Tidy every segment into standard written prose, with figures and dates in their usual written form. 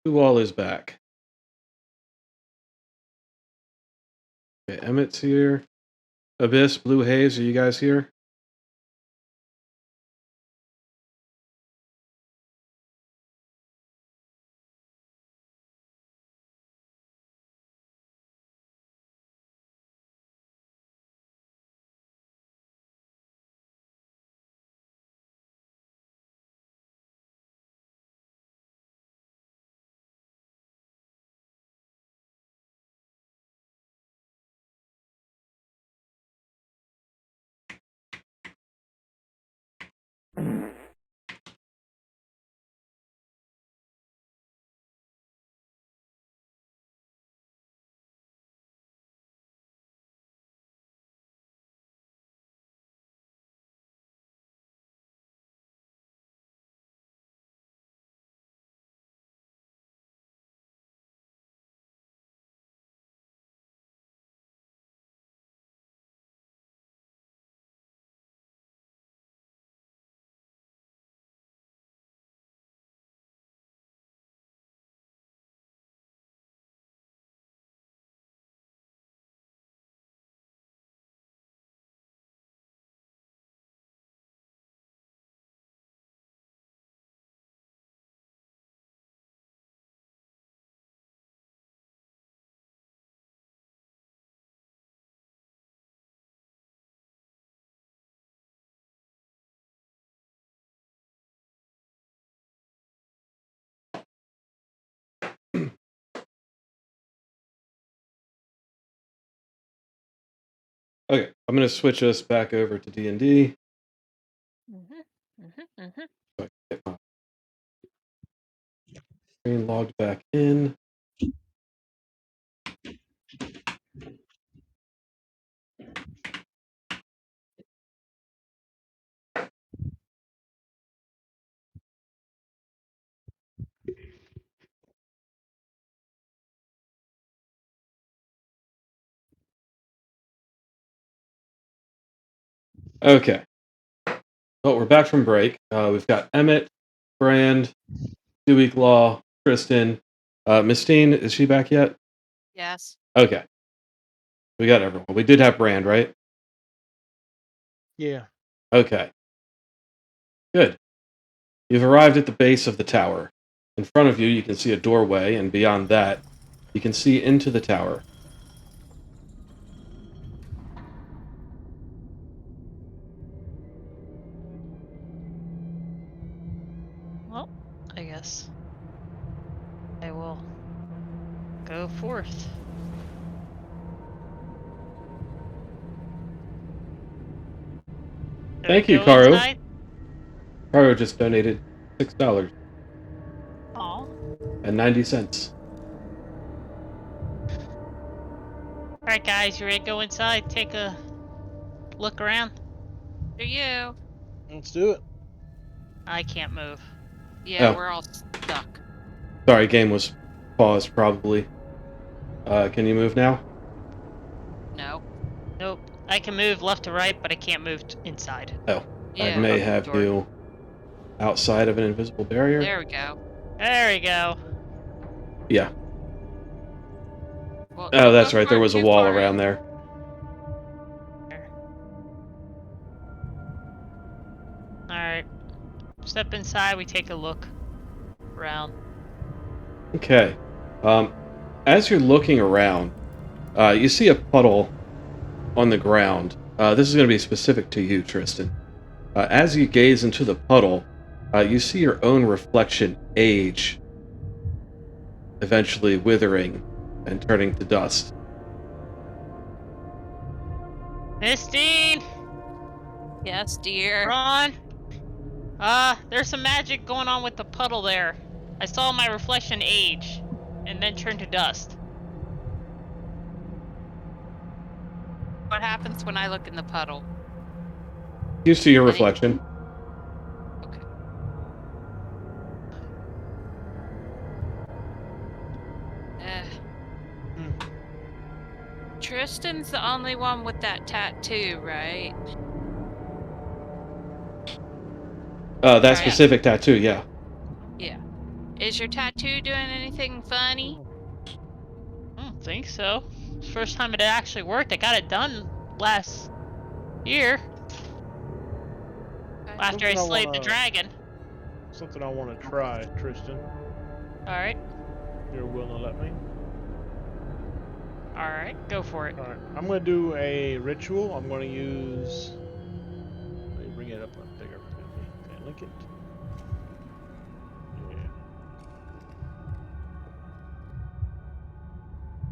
Who all is back? Okay, Emmett's here. Abyss, Blue Haze, are you guys here? Okay, I'm going to switch us back over to D&D. So I can get my screen logged back in. Okay. Well, we're back from break. We've got Emmett, Brand, Dewey Law, Tristan. Miss Steen, is she back yet? Yes. Okay. We got everyone. We did have Brand, right? Yeah. Okay. Good. You've arrived at the base of the tower. In front of you, you can see a doorway, and beyond that, you can see into the tower. Well, I guess I will go forth. Do Thank I you, go Karu. inside? Karu just donated $6 Aw. and 90 cents. Alright, guys, you ready to go inside? Take a look around? Do you? Let's do it. I can't move. Yeah, Oh. we're all stuck. Sorry, game was paused, probably. Can you move now? No. Nope. I can move left to right, but I can't move inside. Oh. Yeah. I may open the have door. you outside of an invisible barrier. There we go. There we go. Yeah. Well, Oh, that's those right. There aren't was a too wall far around in. there. Alright. Step inside, we take a look around. Okay. As you're looking around, you see a puddle on the ground. This is going to be specific to you, Tristan. As you gaze into the puddle, you see your own reflection age, eventually withering and turning to dust. Mistine! Yes, dear. Ron! There's some magic going on with the puddle there. I saw my reflection age, and then turn to dust. What happens when I look in the puddle? You see your Any- reflection. Okay. Tristan's the only one with that tattoo, right? That Right. specific tattoo, yeah. Yeah. Is your tattoo doing anything funny? I don't think so. It's the first time it actually worked. I got it done last year Okay. after I Something I slayed the wanna, dragon. something I want to try, Tristan. Alright. If you're willing to let me. Alright, go for it. All right, I'm gonna do a ritual. I'm gonna use. Let me bring it up on bigger. Okay, link it. Yeah.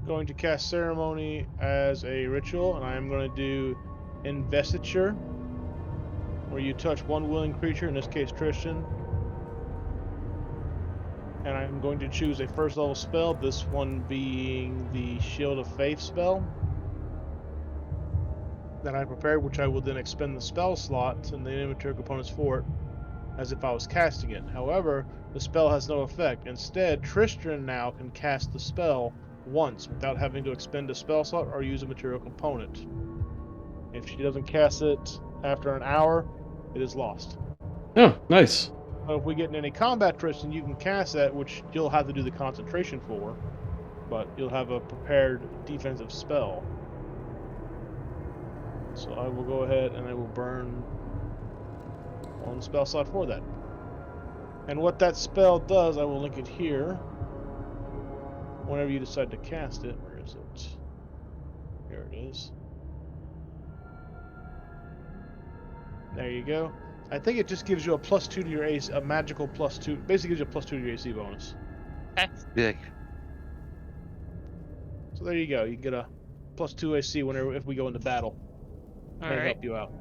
Going to cast ceremony as a ritual, and I am going to do Investiture, where you touch one willing creature, in this case Tristan, and I'm going to choose a first level spell, this one being the Shield of Faith spell that I prepared, which I will then expend the spell slot and the inventory components for it as if I was casting it. However, the spell has no effect. Instead, Tristan now can cast the spell once without having to expend a spell slot or use a material component. If she doesn't cast it after an hour, it is lost. Oh, nice. So if we get in any combat, Tristan, you can cast that, which you'll have to do the concentration for, but you'll have a prepared defensive spell. So I will go ahead and I will burn one spell slot for that. And what that spell does, I will link it here. Whenever you decide to cast it, where is it? Here it is. There you go. I think it just gives you a +2 to your AC, a magical +2. Basically gives you a +2 to your AC bonus. Big. So there you go. You get a +2 AC whenever if we go into battle. Might Alright. help you out.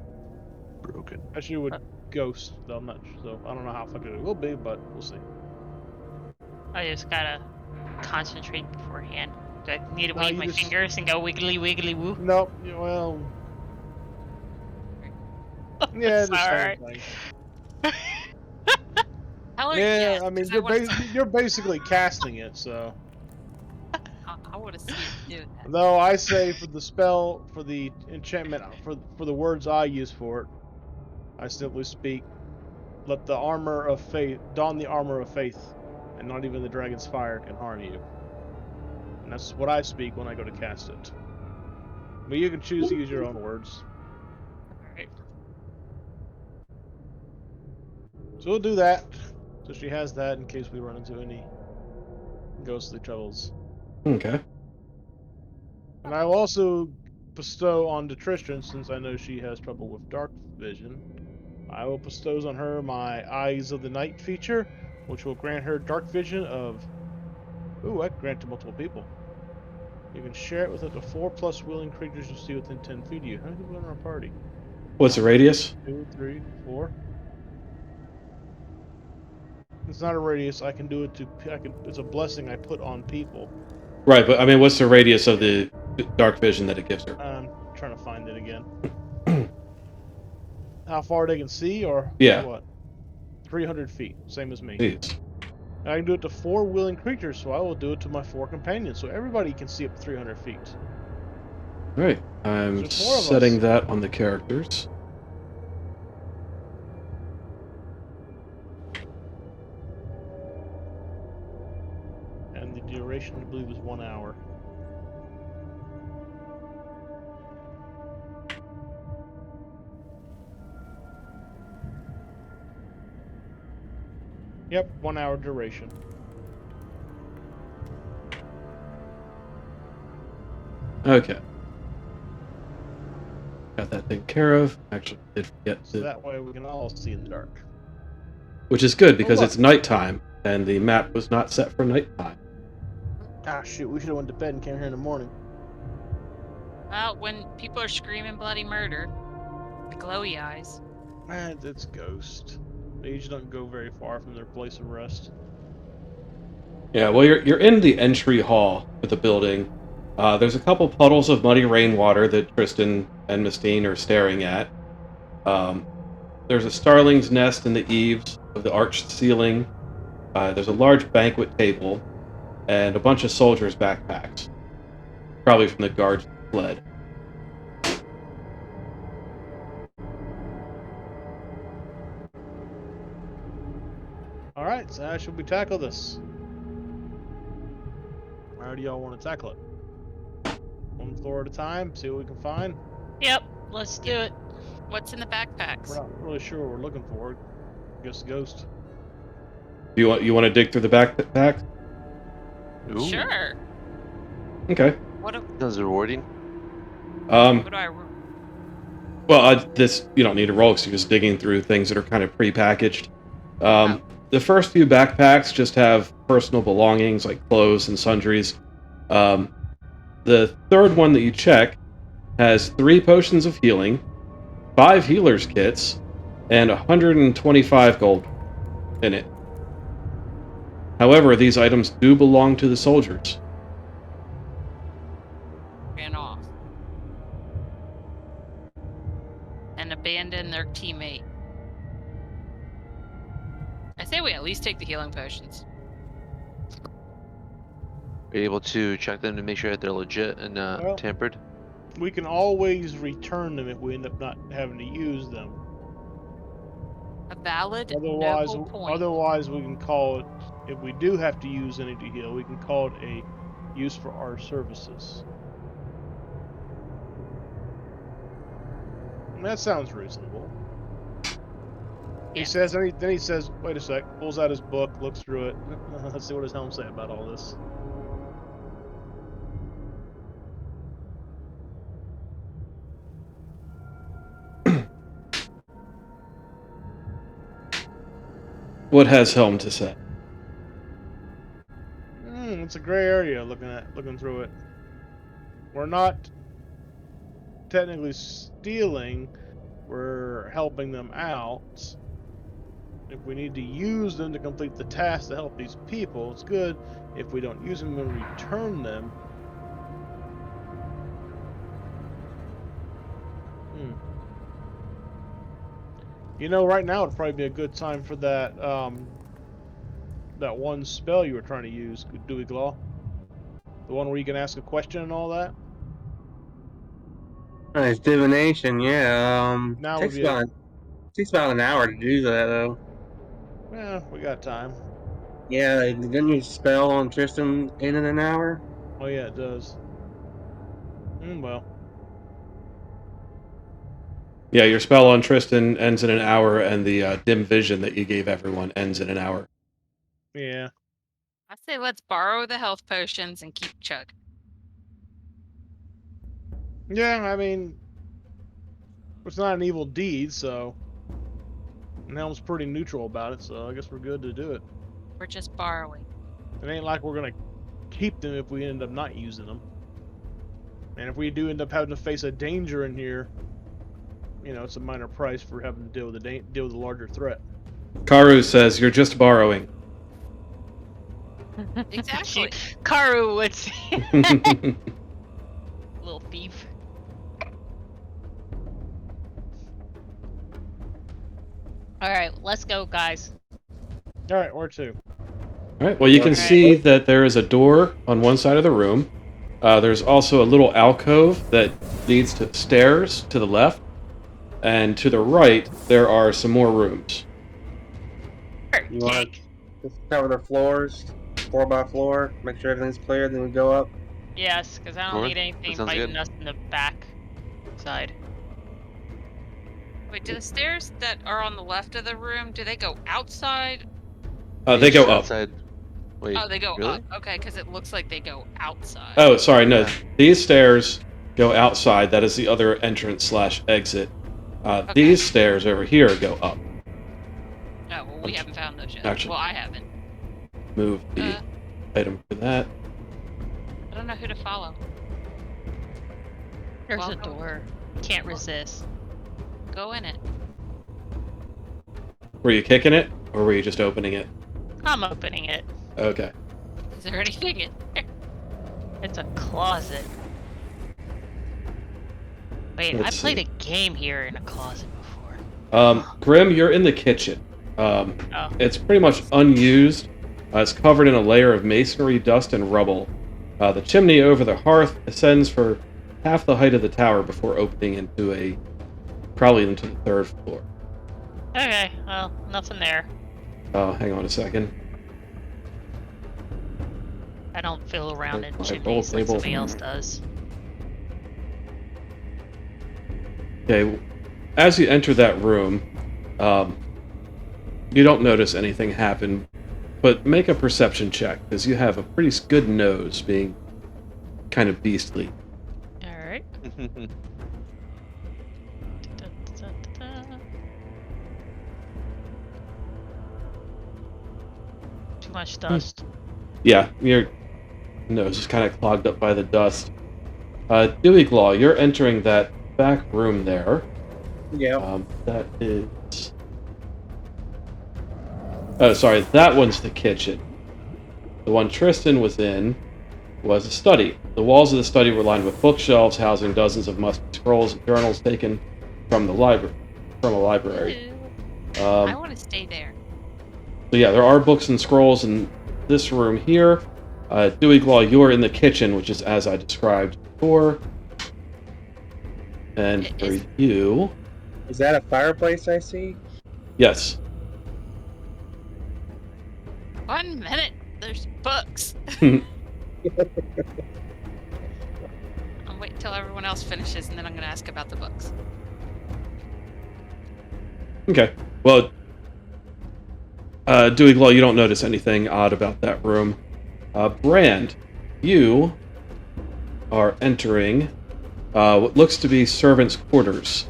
Broken. Especially with Ghost, though I'm not. So I don't know how effective it will be, but we'll see. I just gotta concentrate beforehand. Do I need to No, wave you my just- fingers and go wiggly wiggly woo? Nope. Well. Yeah, It's the same alright. thing. Tell her Yeah, yes, I mean 'cause I wanna you're basically casting it, so. I want to see you do that. Though I say for the spell, for the enchantment, for the words I use for it, I simply speak, let the armor of faith, don the armor of faith, and not even the dragon's fire can harm you. And that's what I speak when I go to cast it. But you can choose to use your own words. Alright. So we'll do that. So she has that in case we run into any ghostly troubles. Okay. And I will also bestow on Tristan, since I know she has trouble with dark vision, I will bestow on her my Eyes of the Night feature, which will grant her dark vision of... Ooh, I can grant to multiple people. You can share it with up to 4+ willing creatures you see within 10 feet of you. How many people are in our party? What's the radius? 2, 3, 4. It's not a radius. I can do it to... it's a blessing I put on people. Right, but I mean, what's the radius of the dark vision that it gives her? I'm trying to find it again. How far they can see, or Yeah. what? 300 feet, same as me. Jeez. And I can do it to 4 willing creatures, so I will do it to my 4 companions, so everybody can see up to 300 feet. Right. I'm There's 4 of us. setting that on the characters. And the duration, I believe, is 1 hour. Yep, 1 hour duration. Okay. Got that taken care of. Actually, did forget So to, that way we can all see in the dark. which is good because look. it's nighttime and the map was not set for nighttime. Ah, shoot, we should have went to bed and came here in the morning. Well, when people are screaming bloody murder, the glowy eyes. It's Ghost. They usually don't go very far from their place of rest. Yeah, well, you're in the entry hall of the building. There's a couple puddles of muddy rainwater that Tristan and Mistine are staring at. There's a starling's nest in the eaves of the arched ceiling. There's a large banquet table and a bunch of soldiers' backpacks, probably from the guards that fled. All right, so how should we tackle this? How do y'all want to tackle it? One floor at a time, see what we can find. Yep, let's do it. What's in the backpacks? We're not really sure what we're looking for. Just ghost. You want to dig through the backpack? Ooh, Sure. Okay. What Sounds rewarding. what do I? Well, this you don't need to roll because you're just digging through things that are kind of pre-packaged. The first few backpacks just have personal belongings like clothes and sundries. The third one that you check has 3 potions of healing, 5 healer's kits, and 125 gold in it. However, these items do belong to the soldiers. Ran off and abandoned their teammate. I say we at least take the healing potions. Are you able to check them to make sure that they're legit and Well- tampered? We can always return them if we end up not having to use them. A valid Otherwise, noble point. otherwise we can call it. If we do have to use any to heal, we can call it a use for our services. And that sounds reasonable. He Yeah. says, then he says, "Wait a sec." Pulls out his book, looks through it. Let's see what his helm say about all this. What has Helm to say? It's a gray area looking through it. We're not technically stealing, we're helping them out. If we need to use them to complete the task to help these people, it's good. If we don't use them and return them. You know, right now would probably be a good time for that that one spell you were trying to use, Dewey Glaw. The one where you can ask a question and all that. It's divination, yeah. Now would be Takes about an hour to do that, though. Yeah, we got time. Yeah, didn't your spell on Tristan end in an hour? Oh yeah, it does. Well. Yeah, your spell on Tristan ends in an hour, and the dim vision that you gave everyone ends in an hour. Yeah. I say let's borrow the health potions and keep chug. Yeah, I mean, it's not an evil deed, so. And Helm's pretty neutral about it, so I guess we're good to do it. We're just borrowing. It ain't like we're gonna keep them if we end up not using them. And if we do end up having to face a danger in here, you know, it's a minor price for having to deal with a larger threat. Karu says, "You're just borrowing." Exactly. Karu would say. Little thief. Alright, let's go, guys. Alright, where to? All right. Well, you can Okay. see that there is a door on one side of the room. There's also a little alcove that leads to stairs to the left, and to the right there are some more rooms. You want to just cover the floors, floor by floor, make sure everything's clear, then we go up. Yes, because I don't Sure, need that anything sounds fighting good. us in the back side. Wait, do the stairs that are on the left of the room, do they go outside? They go Just up. outside. Wait, Oh, they go really? up. Okay, because it looks like they go outside. Oh, sorry. No, Yeah. these stairs go outside. That is the other entrance/exit. Okay. These stairs over here go up. Oh, well, we haven't found those yet. Actually- Well, I haven't. Move the item for that. I don't know who to follow. There's a Welcome. door. Can't resist. Go in it. Were you kicking it, or were you just opening it? I'm opening it. Okay. Is there anything in there? It's a closet. Wait, Let's I played see. a game here in a closet before. Grim, you're in the kitchen. Oh. It's pretty much unused. It's covered in a layer of masonry, dust, and rubble. The chimney over the hearth ascends for half the height of the tower before opening probably into the third floor. Okay, well, nothing there. Hang on a second. I don't fill around in My roll chimneys like table. somebody else does. Okay, as you enter that room, you don't notice anything happen, but make a perception check, because you have a pretty good nose, being kind of beastly. Alright. Too much dust. Yeah, your nose is kind of clogged up by the dust. Dewey Claw, you're entering that back room there. Yeah. That is... Oh, sorry, that one's the kitchen. The one Tristan was in was a study. The walls of the study were lined with bookshelves housing dozens of musty scrolls and journals taken from a library. Ew. I want to stay there. So yeah, there are books and scrolls in this room here. Dewey Claw, you're in the kitchen, which is as I described before. And for you... Is that a fireplace I see? Yes. 1 minute. There's books. I'll wait until everyone else finishes, and then I'm going to ask about the books. Okay. Well, Dewey Claw, you don't notice anything odd about that room. Brand, you are entering what looks to be servants' quarters.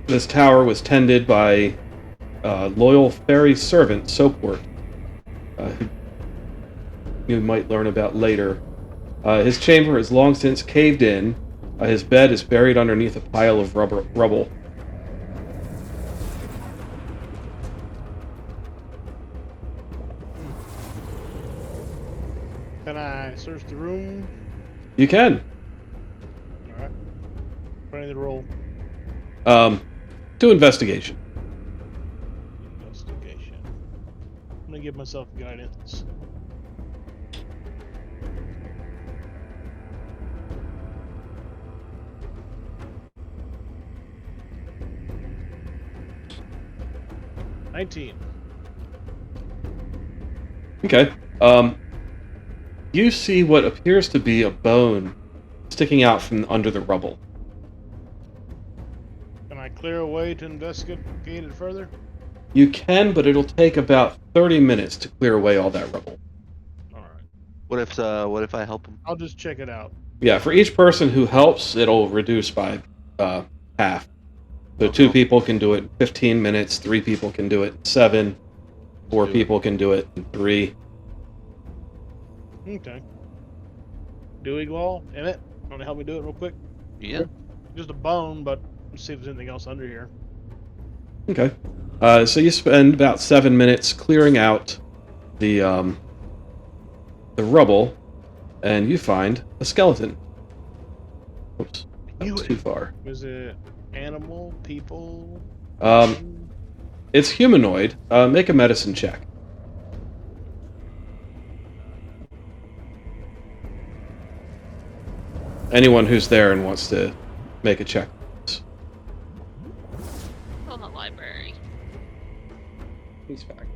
This tower was tended by loyal fairy servant Soapwort, who you might learn about later. His chamber is long since caved in. His bed is buried underneath a pile of rubble. Can I search the room? You can. Alright. Ready to roll. Do investigation. Investigation. I'm gonna give myself guidance. $19. Okay. You see what appears to be a bone sticking out from under the rubble. Can I clear a way to investigate it further? You can, but it'll take about 30 minutes to clear away all that rubble. Alright. What if I help him? I'll just check it out. Yeah, for each person who helps, it'll reduce by half. So 2 people can do it in 15 minutes, 3 people can do it in 7, 4 people can do it in 3. Okay. Dewey Claw, Emmett, want to help me do it real quick? Yeah. Just a bone, but let's see if there's anything else under here. Okay. So you spend about 7 minutes clearing out the rubble, and you find a skeleton. Oops, that was too far. Was it animal, people? It's humanoid. Make a medicine check. Anyone who's there and wants to make a check. Still in the library. He's fine.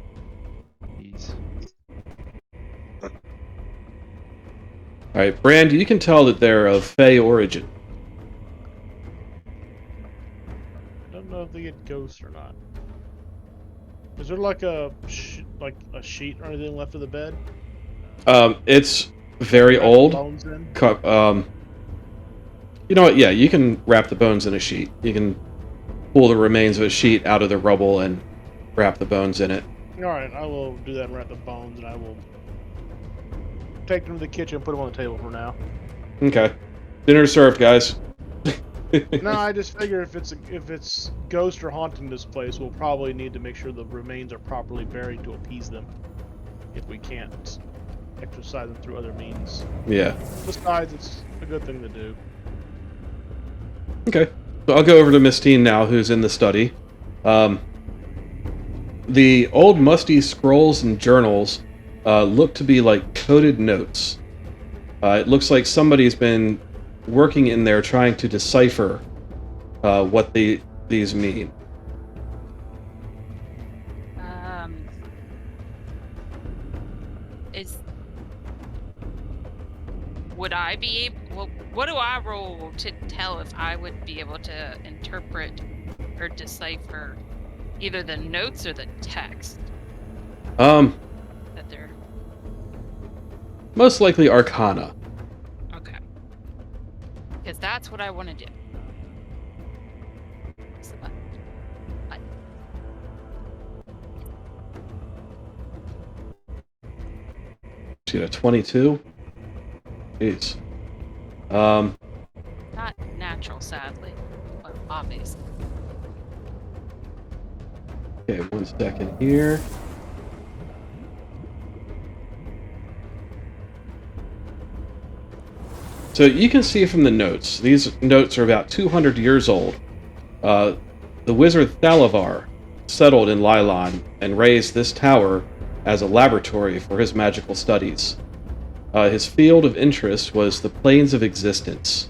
Alright, Brand, you can tell that they're of Fey origin. I don't know if they get ghosts or not. Is there like a sheet or anything left of the bed? It's very old. Bones in? You know what? Yeah, you can wrap the bones in a sheet. You can pull the remains of a sheet out of the rubble and wrap the bones in it. Alright, I will do that and wrap the bones, and I will take them to the kitchen and put them on the table for now. Okay. Dinner served, guys. No, I just figure if it's ghost or haunting this place, we'll probably need to make sure the remains are properly buried to appease them. If we can't exorcise them through other means. Yeah. Besides, it's a good thing to do. Okay. So I'll go over to Miss Teen now, who's in the study. The old musty scrolls and journals look to be like coded notes. It looks like somebody's been working in there trying to decipher what these mean. would I be able? Well, what do I roll to tell if I would be able to interpret or decipher either the notes or the text that they're Most likely Arcana. okay? Because that's what I want to do. What's the button? She got a 22. Jeez. Not natural, sadly, but obvious. Okay, 1 second here. So you can see from the notes, these notes are about 200 years old. The wizard Thalavar settled in Lylon and raised this tower as a laboratory for his magical studies. His field of interest was the planes of existence.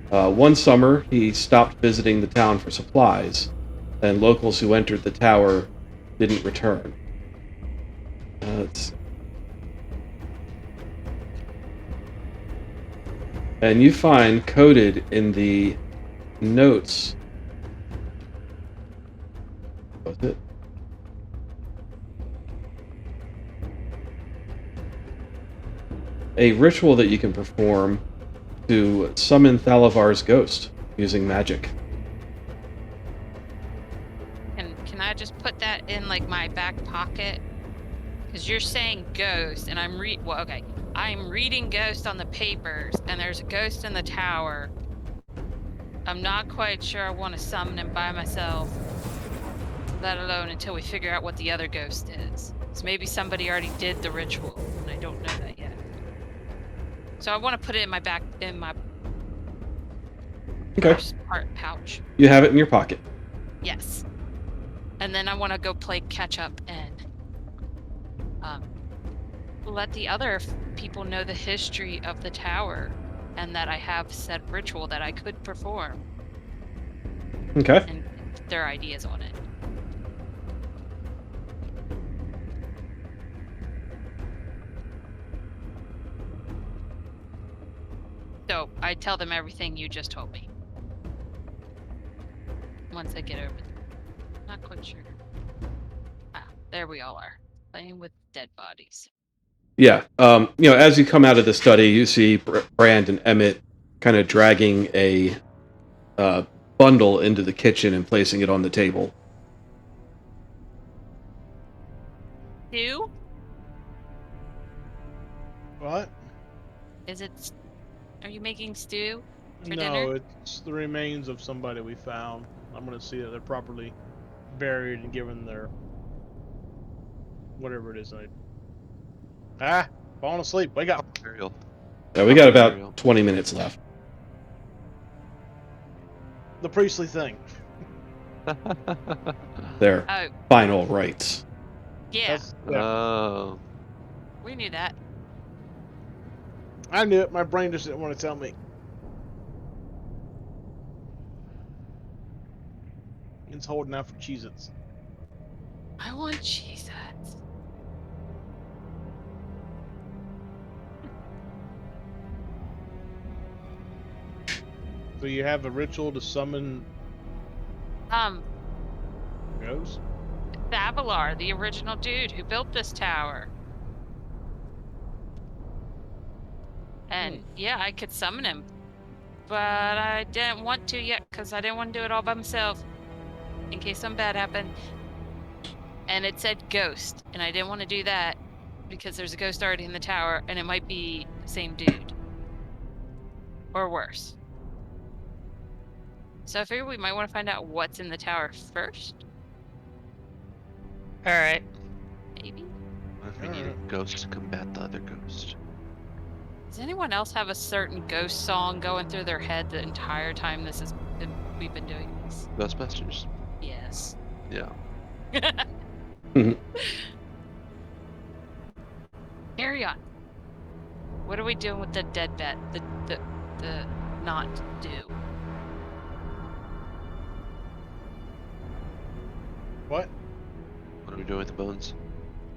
One summer, he stopped visiting the town for supplies, and locals who entered the tower didn't return. And you find coded in the notes. What was it? A ritual that you can perform to summon Thalavar's ghost using magic. Can I just put that in like my back pocket? Because you're saying ghost, and I'm reading ghost on the papers, and there's a ghost in the tower. I'm not quite sure I want to summon him by myself, let alone until we figure out what the other ghost is. So maybe somebody already did the ritual, and I don't know that yet. So I want to put it in my Okay. pouch. You have it in your pocket. Yes. And then I want to go play catch up and let the other people know the history of the tower and that I have said ritual that I could perform. Okay. And their ideas on it. So I tell them everything you just told me. Once I get over there. Not quite sure. Ah, there we all are. Playing with dead bodies. Yeah. As you come out of the study, you see Brand and Emmett kind of dragging a bundle into the kitchen and placing it on the table. Stew? What? Is it... Are you making stew for No, dinner? it's the remains of somebody we found. I'm gonna see that they're properly buried and given their whatever it is. Falling asleep. Wake up. Burial. We got Burial. about 20 minutes left. The priestly thing. Their Oh, final rites. yeah. Oh. We knew that. I knew it. My brain just didn't want to tell me. It's holding out for Cheez-Its. I want Cheez-Its. So you have a ritual to summon ghosts? Thavalar, the original dude who built this tower. And yeah, I could summon him. But I didn't want to yet because I didn't want to do it all by myself. In case something bad happened. And it said ghost. And I didn't want to do that because there's a ghost already in the tower and it might be the same dude. Or worse. So I figured we might want to find out what's in the tower first. Alright. Maybe. What if we need a ghost to combat the other ghost? Does anyone else have a certain ghost song going through their head the entire time we've been doing this? Ghostbusters. Yes. Yeah. Carry on. What are we doing with the dead bet? The not do. What? What are we doing with the bones?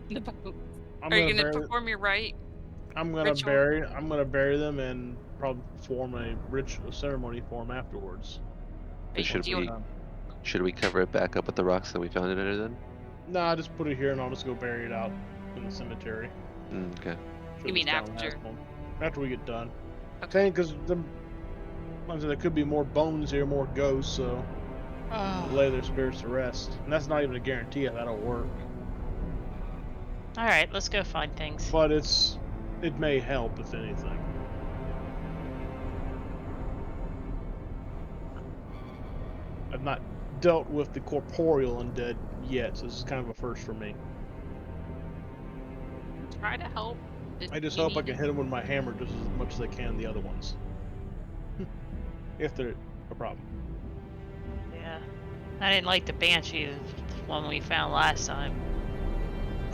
The bones. I'm Are you gonna gonna bury perform your rite? I'm gonna Ritual. bury them and probably form a ritual ceremony for them afterwards. Are you- Should do you- we should we cover it back up with the rocks that we found it under then? Nah, just put it here and I'll just go bury it out in the cemetery. Okay. Sure You mean this town has after? one. After we get done. Okay. Because there could be more bones here, more ghosts, so lay their spirits to rest. And that's not even a guarantee if that'll work. All right, let's go find things. But it may help if anything. I've not dealt with the corporeal undead yet, so this is kind of a first for me. Try to help. I just You hope I need can it. hit them with my hammer just as much as I can the other ones. If they're a problem. Yeah. I didn't like the banshee, the one we found last time.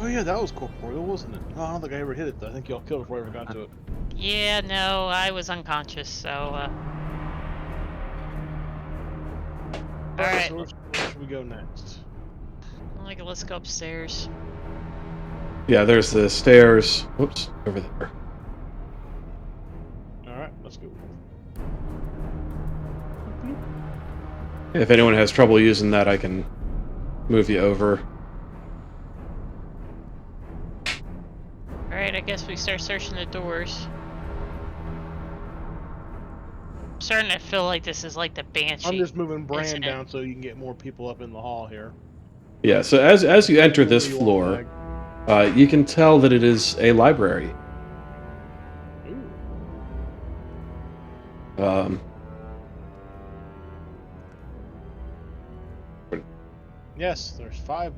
Oh yeah, that was corporeal, wasn't it? Oh, I don't think I ever hit it though. I think y'all killed it before I ever got to it. Yeah, no, I was unconscious, so, Alright, Alright. so where should we go next? let's go upstairs. Yeah, there's the stairs. Whoops, over there. Alright, let's go. If anyone has trouble using that, I can move you over. Alright, I guess we start searching the doors. I'm starting to feel like this is like the banshee. I'm just moving Bran isn't it? down so you can get more people up in the hall here. Yeah, so as you enter this Only one floor, bag. you can tell that it is a library. Ooh. Um, Yes, there's 5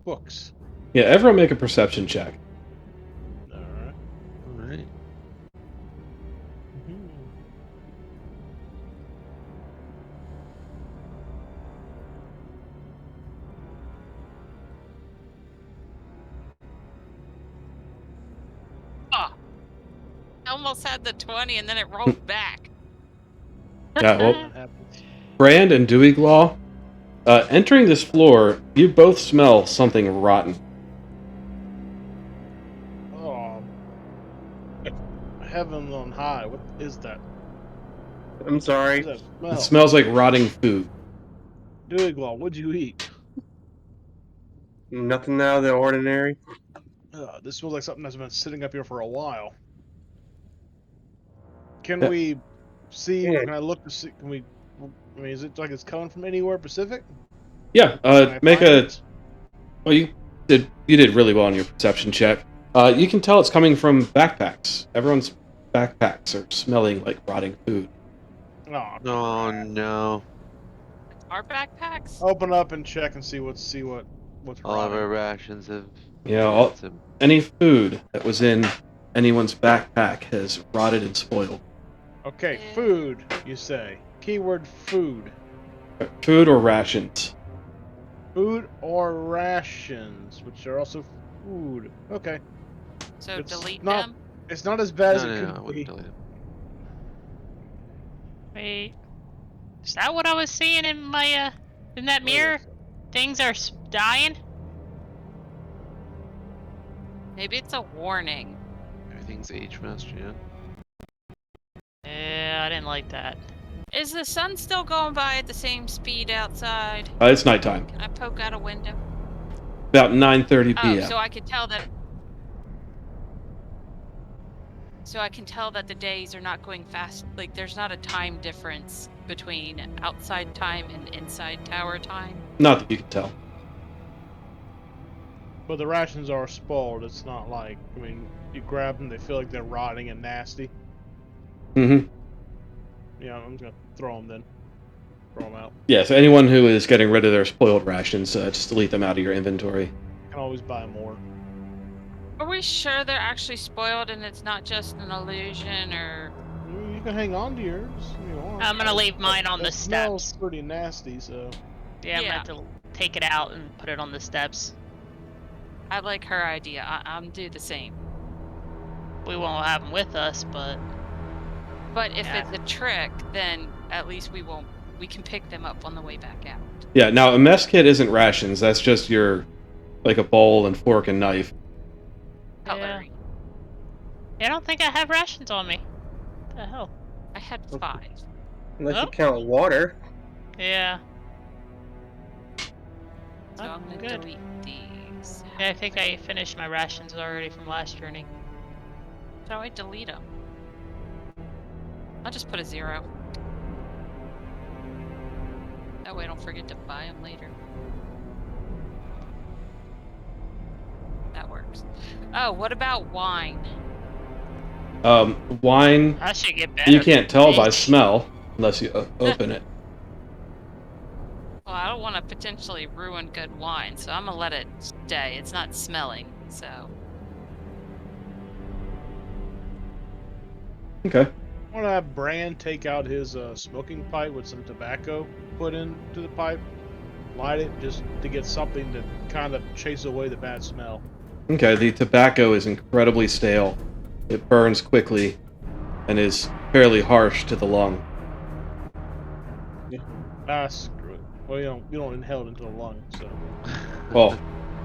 books. yeah, everyone make a perception check. Alright. Alright. Oh, I almost had the 20 and then it rolled back. Yeah, well, That happens. Brand and Dewey-Glaw, entering this floor, you both smell something rotten. Oh. Heaven on high. What is that? I'm sorry. What is that smell? It smells like rotting food. Dewey-Glaw, what'd you eat? Nothing out of the ordinary. This smells like something that's been sitting up here for a while. Can Yeah. we see? Yeah. Can I look to see? Can we? I mean, is it like it's coming from anywhere Pacific? Yeah, Can I make find a. it? Well, you did really well on your perception check. You can tell it's coming from backpacks. Everyone's backpacks are smelling like rotting food. Oh, Oh crap. no. Our backpacks? Open up and check and see what's All of rotting. our rations have Yeah, all, got some. any food that was in anyone's backpack has rotted and spoiled. Okay, Yeah. food. You say keyword food. Food or rations. Food or rations, which are also food. Okay, So It's delete not- them? it's not as bad as No, it no, could no, I be. wouldn't delete it. Wait. Is that what I was seeing in my, in that mirror? Things are dying? Maybe it's a warning. Everything's age matched, yeah. Yeah, I didn't like that. Is the sun still going by at the same speed outside? It's nighttime. Can I poke out a window? About 9:30 Oh, p.m. so I can tell that. So I can tell that the days are not going fast. Like there's not a time difference between outside time and inside tower time. Not that you can tell. But the rations are spoiled. It's not like, I mean, you grab them, they feel like they're rotting and nasty. Mm-hmm. Yeah, I'm just gonna throw them then. Throw them out. Yeah, so anyone who is getting rid of their spoiled rations, just delete them out of your inventory. You can always buy more. Are we sure they're actually spoiled and it's not just an illusion or? You can hang on to yours if you want. I'm gonna leave mine on the It smells steps. pretty nasty, so. Yeah, I'm Yeah. gonna have to take it out and put it on the steps. I like her idea. I'm do the same. We won't have them with us, but But if Yeah. it's a trick, then at least we won't. We can pick them up on the way back out. Yeah, now a mess kit isn't rations. That's just like a bowl and fork and knife. yeah. Cutlery. I don't think I have rations on me. What the hell? I had 5. Unless you Oh. count water. Yeah. So I'm gonna Good. delete these. Yeah, I think I finished my rations already from last journey. How do I delete them? I'll just put a 0. That way I don't forget to buy them later. That works. Oh, what about wine? Wine, I should get better. you can't tell by Bitch. smell unless you open it. Well, I don't want to potentially ruin good wine, so I'm gonna let it stay. It's not smelling, so. Okay. I want to have Bran take out his smoking pipe with some tobacco put into the pipe, light it just to get something to kind of chase away the bad smell. Okay, the tobacco is incredibly stale. It burns quickly and is fairly harsh to the lung. Ah, screw it. Well, you don't inhale it into the lung, so Well,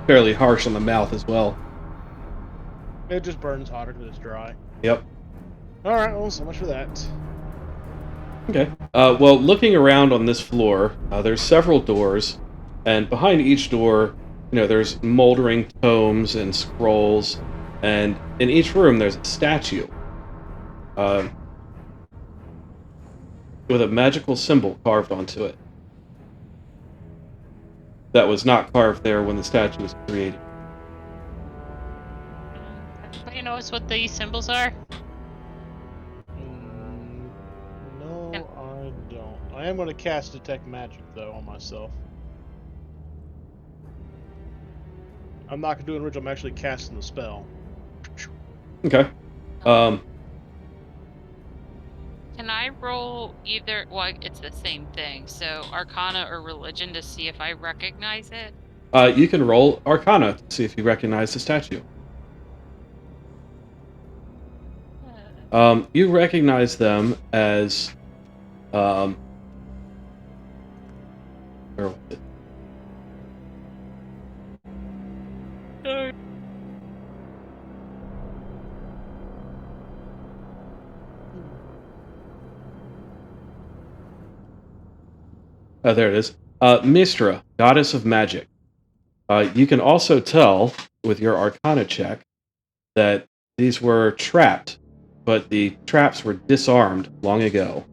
fairly harsh on the mouth as well. it just burns hotter because it's dry. Yep. All right, well, so much for that. Okay. Well, looking around on this floor, there's several doors, and behind each door, there's moldering tomes and scrolls, and in each room there's a statue with a magical symbol carved onto it that was not carved there when the statue was created. Everybody knows what these symbols are? No, I don't. I am going to cast Detect Magic, though, on myself. I'm not going to do an original, I'm actually casting the spell. Okay. Can I roll either? Well, it's the same thing. So Arcana or Religion to see if I recognize it. You can roll Arcana to see if you recognize the statue. You recognize them as where was it? Oh, there it is. Mystra, goddess of magic. You can also tell with your Arcana check that these were trapped, but the traps were disarmed long ago.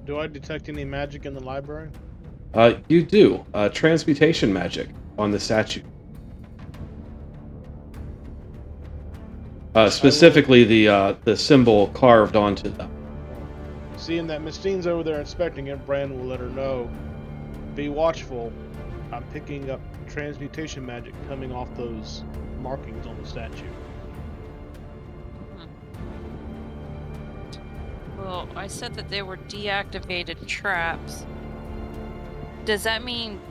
Do I detect any magic in the library? You do transmutation magic on the statue. Specifically, the symbol carved onto them. Seeing that Miss Dean's over there inspecting it, Bran will let her know. Be watchful. I'm picking up transmutation magic coming off those markings on the statue. Well, I said that they were deactivated traps. Does that mean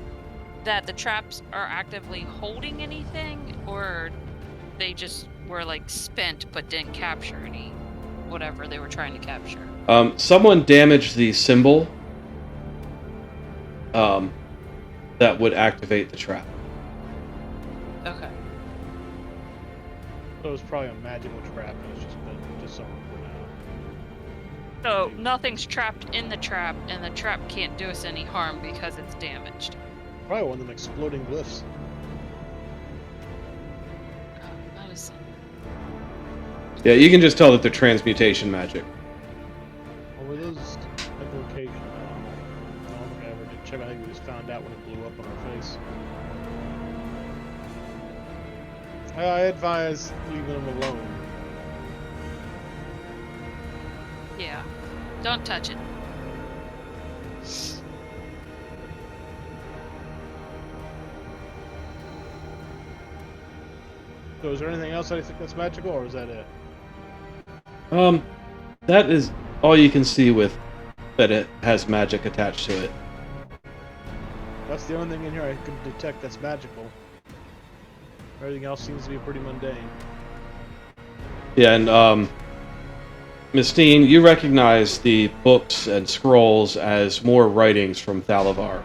that the traps are actively holding anything, or they just were like spent but didn't capture any whatever they were trying to capture? Someone damaged the symbol that would activate the trap. Okay. So it's probably a magical trap, and it's just been disarmed for now. So nothing's trapped in the trap, and the trap can't do us any harm because it's damaged. Probably one of them exploding glyphs. Medicine. Yeah, you can just tell that they're transmutation magic. Or were those invocation? I don't think I ever did check. I think we just found out when it blew up on our face. I advise leaving them alone. Yeah. Don't touch it. So is there anything else I think that's magical, or is that it? That is all you can see with that it has magic attached to it. That's the only thing in here I can detect that's magical. Everything else seems to be pretty mundane. Yeah, and Miss Dean, you recognize the books and scrolls as more writings from Thalavar.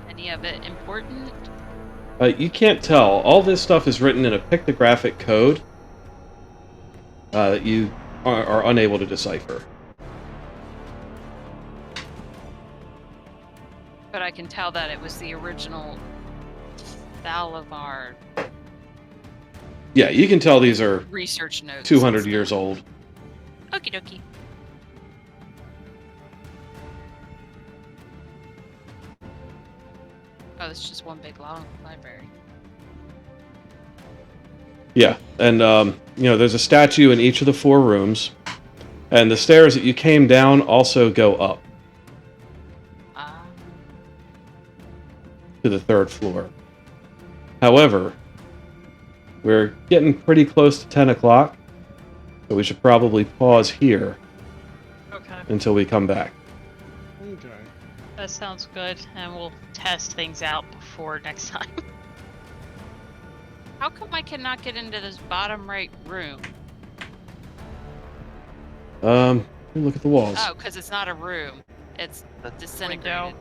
Any of it important? You can't tell. All this stuff is written in a pictographic code that you are unable to decipher. But I can tell that it was the original Thalavar Yeah, you can tell these are research notes. 200 years old. Okie dokie. Oh, it's just one big long library. Yeah, and there's a statue in each of the 4 rooms, and the stairs that you came down also go up Ah. to the 3rd floor. However, we're getting pretty close to 10 o'clock, so we should probably pause here Okay. until we come back. Okay. That sounds good, and we'll test things out before next time. How come I cannot get into this bottom right room? Look at the walls. Oh, because it's not a room. It's disintegrated.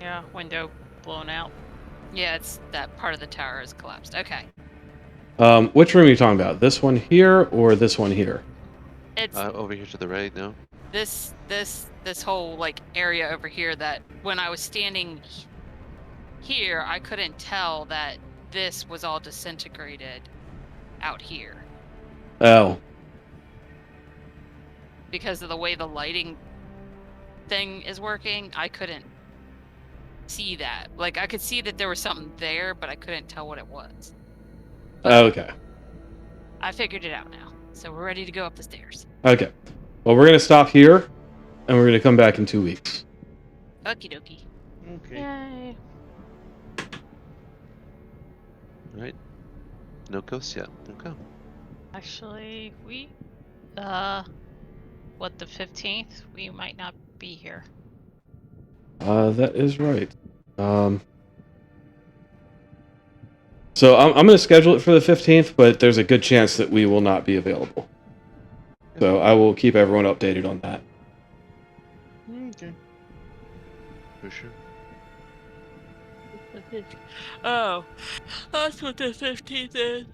Yeah, window blown out. Yeah, it's that part of the tower is collapsed. Okay. Which room are you talking about? This one here or this one here? It's Over here to the right, no? this whole like area over here that when I was standing here, I couldn't tell that this was all disintegrated out here Oh, because of the way the lighting thing is working. I couldn't see that. Like I could see that there was something there, but I couldn't tell what it was. okay. I figured it out now. So we're ready to go up the stairs. Okay. Well, we're going to stop here, and we're going to come back in 2 weeks. Okie dokie. Okay. Yay. Right. No ghosts yet. Okay. Actually, we, the 15th? We might not be here. That is right. So I'm going to schedule it for the 15th, but there's a good chance that we will not be available. So I will keep everyone updated on that. Okay. For sure. Oh, that's what the 15th is.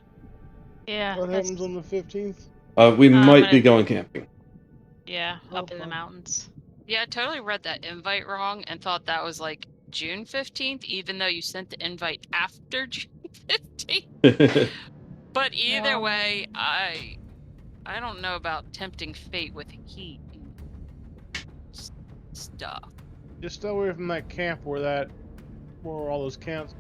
Yeah, What that's, happens on the 15th? We might gonna- be going camping. yeah, up in the Okay. mountains. Yeah, I totally read that invite wrong and thought that was like June 15th, even though you sent the invite after June 15th. But either No. way, I don't know about tempting fate with heat and stuff. Just stay away from that camp where all those camps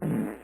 All